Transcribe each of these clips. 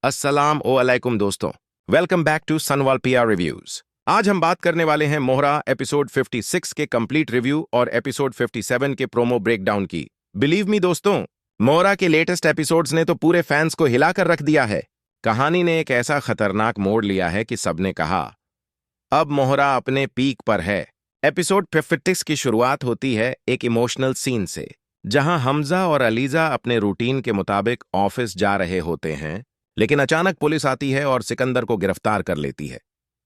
अस्सलाम वालेकुम दोस्तों, welcome back to Sanwal PR reviews. आज हम बात करने वाले हैं मोहरा एपिसोड 56 के कंप्लीट रिव्यू और एपिसोड 57 के प्रोमो ब्रेकडाउन की। बिलीव मी दोस्तों, मोहरा के लेटेस्ट एपिसोड्स ने तो पूरे फैंस को हिलाकर रख दिया है। कहानी ने एक ऐसा खतरनाक मोड़ लिया है कि सबने कहा अब मोहरा अपने पीक पर है। एपिसोड 56 की शुरुआत होती है एक इमोशनल सीन से, जहां हमजा और अलीजा अपने रूटीन के मुताबिक ऑफिस जा रहे होते हैं, लेकिन अचानक पुलिस आती है और सिकंदर को गिरफ्तार कर लेती है।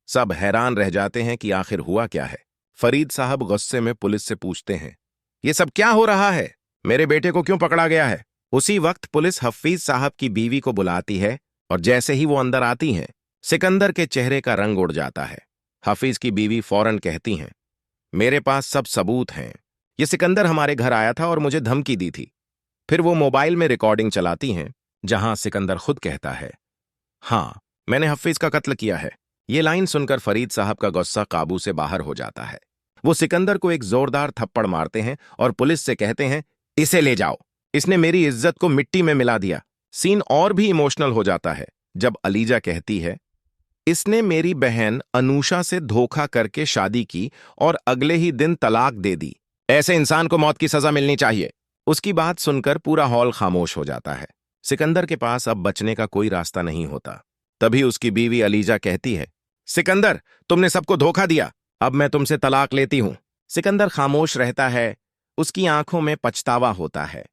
सब हैरान रह जाते हैं कि आखिर हुआ क्या है। फरीद साहब गुस्से में पुलिस से पूछते हैं, ये सब क्या हो रहा है? मेरे बेटे को क्यों पकड़ा गया है? उसी वक्त पुलिस हफीज साहब की बीवी को बुलाती है और जैसे ही वो अंदर आती हैं, सिकंदर के चेहरे का रंग उड़ जाता है। हफीज की बीवी फौरन कहती हैं, मेरे पास सब सबूत हैं। ये सिकंदर हमारे घर आया था और मुझे धमकी दी थी। फिर वो मोबाइल में रिकॉर्डिंग चलाती हैं, जहां सिकंदर खुद कहता है, हाँ, मैंने हफीज का कत्ल किया है। ये लाइन सुनकर फरीद साहब का गुस्सा काबू से बाहर हो जाता है। वो सिकंदर को एक जोरदार थप्पड़ मारते हैं और पुलिस से कहते हैं, इसे ले जाओ, इसने मेरी इज्जत को मिट्टी में मिला दिया। सीन और भी इमोशनल हो जाता है जब अलीजा कहती है, इसने मेरी बहन अनूशा से धोखा करके शादी की और अगले ही दिन तलाक दे दी। ऐसे इंसान को मौत की सजा मिलनी चाहिए। उसकी बात सुनकर पूरा हॉल खामोश हो जाता है। सिकंदर के पास अब बचने का कोई रास्ता नहीं होता। तभी उसकी बीवी अलीजा कहती है, सिकंदर, तुमने सबको धोखा दिया, अब मैं तुमसे तलाक लेती हूं। सिकंदर खामोश रहता है। उसकी आंखों में पछतावा होता है,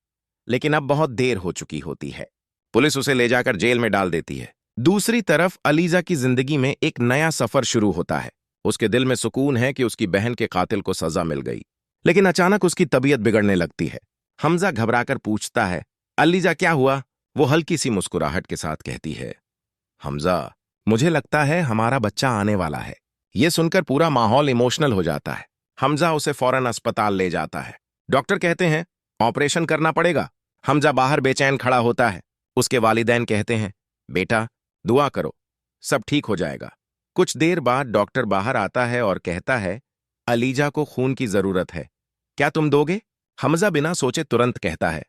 लेकिन अब बहुत देर हो चुकी होती है। पुलिस उसे ले जाकर जेल में डाल देती है। दूसरी तरफ अलीजा की जिंदगी में एक नया सफर शुरू होता है। उसके दिल में सुकून है कि उसकी बहन के कातिल को सजा मिल गई, लेकिन अचानक उसकी तबीयत बिगड़ने लगती है। हमजा घबराकर पूछता है, अलीजा क्या हुआ? वो हल्की सी मुस्कुराहट के साथ कहती है, हमजा, मुझे लगता है हमारा बच्चा आने वाला है। ये सुनकर पूरा माहौल इमोशनल हो जाता है। हमजा उसे फौरन अस्पताल ले जाता है। डॉक्टर कहते हैं ऑपरेशन करना पड़ेगा। हमजा बाहर बेचैन खड़ा होता है। उसके वालिदैन कहते हैं, बेटा, दुआ करो, सब ठीक हो जाएगा। कुछ देर बाद डॉक्टर बाहर आता है और कहता है, अलीजा को खून की जरूरत है, क्या तुम दोगे? हमजा बिना सोचे तुरंत कहता है,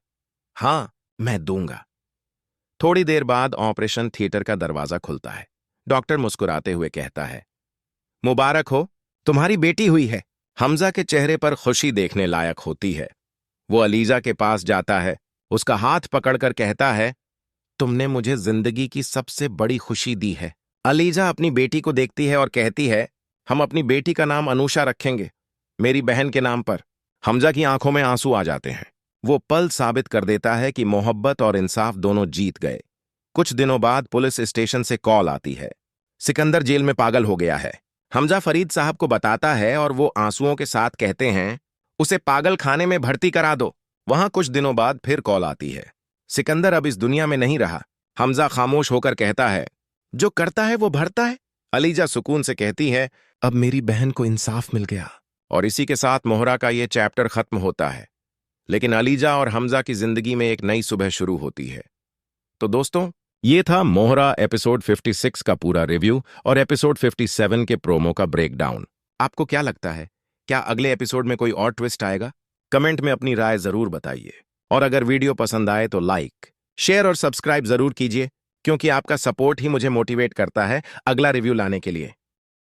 हाँ, मैं दूंगा। थोड़ी देर बाद ऑपरेशन थिएटर का दरवाजा खुलता है। डॉक्टर मुस्कुराते हुए कहता है, मुबारक हो, तुम्हारी बेटी हुई है। हमजा के चेहरे पर खुशी देखने लायक होती है। वो अलीजा के पास जाता है, उसका हाथ पकड़कर कहता है, तुमने मुझे जिंदगी की सबसे बड़ी खुशी दी है। अलीजा अपनी बेटी को देखती है और कहती है, हम अपनी बेटी का नाम अनूशा रखेंगे, मेरी बहन के नाम पर। हमजा की आंखों में आंसू आ जाते हैं। वो पल साबित कर देता है कि मोहब्बत और इंसाफ दोनों जीत गए। कुछ दिनों बाद पुलिस स्टेशन से कॉल आती है, सिकंदर जेल में पागल हो गया है। हमजा फरीद साहब को बताता है और वो आंसुओं के साथ कहते हैं, उसे पागल खाने में भर्ती करा दो। वहां कुछ दिनों बाद फिर कॉल आती है, सिकंदर अब इस दुनिया में नहीं रहा। हमजा खामोश होकर कहता है, जो करता है वो भरता है। अलीजा सुकून से कहती है, अब मेरी बहन को इंसाफ मिल गया। और इसी के साथ मोहरा का ये चैप्टर खत्म होता है, लेकिन अलीजा और हमजा की जिंदगी में एक नई सुबह शुरू होती है। तो दोस्तों, ये था मोहरा एपिसोड 56 का पूरा रिव्यू और एपिसोड 57 के प्रोमो का ब्रेकडाउन। आपको क्या लगता है, क्या अगले एपिसोड में कोई और ट्विस्ट आएगा? कमेंट में अपनी राय जरूर बताइए। और अगर वीडियो पसंद आए तो लाइक, शेयर और सब्सक्राइब जरूर कीजिए, क्योंकि आपका सपोर्ट ही मुझे मोटिवेट करता है अगला रिव्यू लाने के लिए।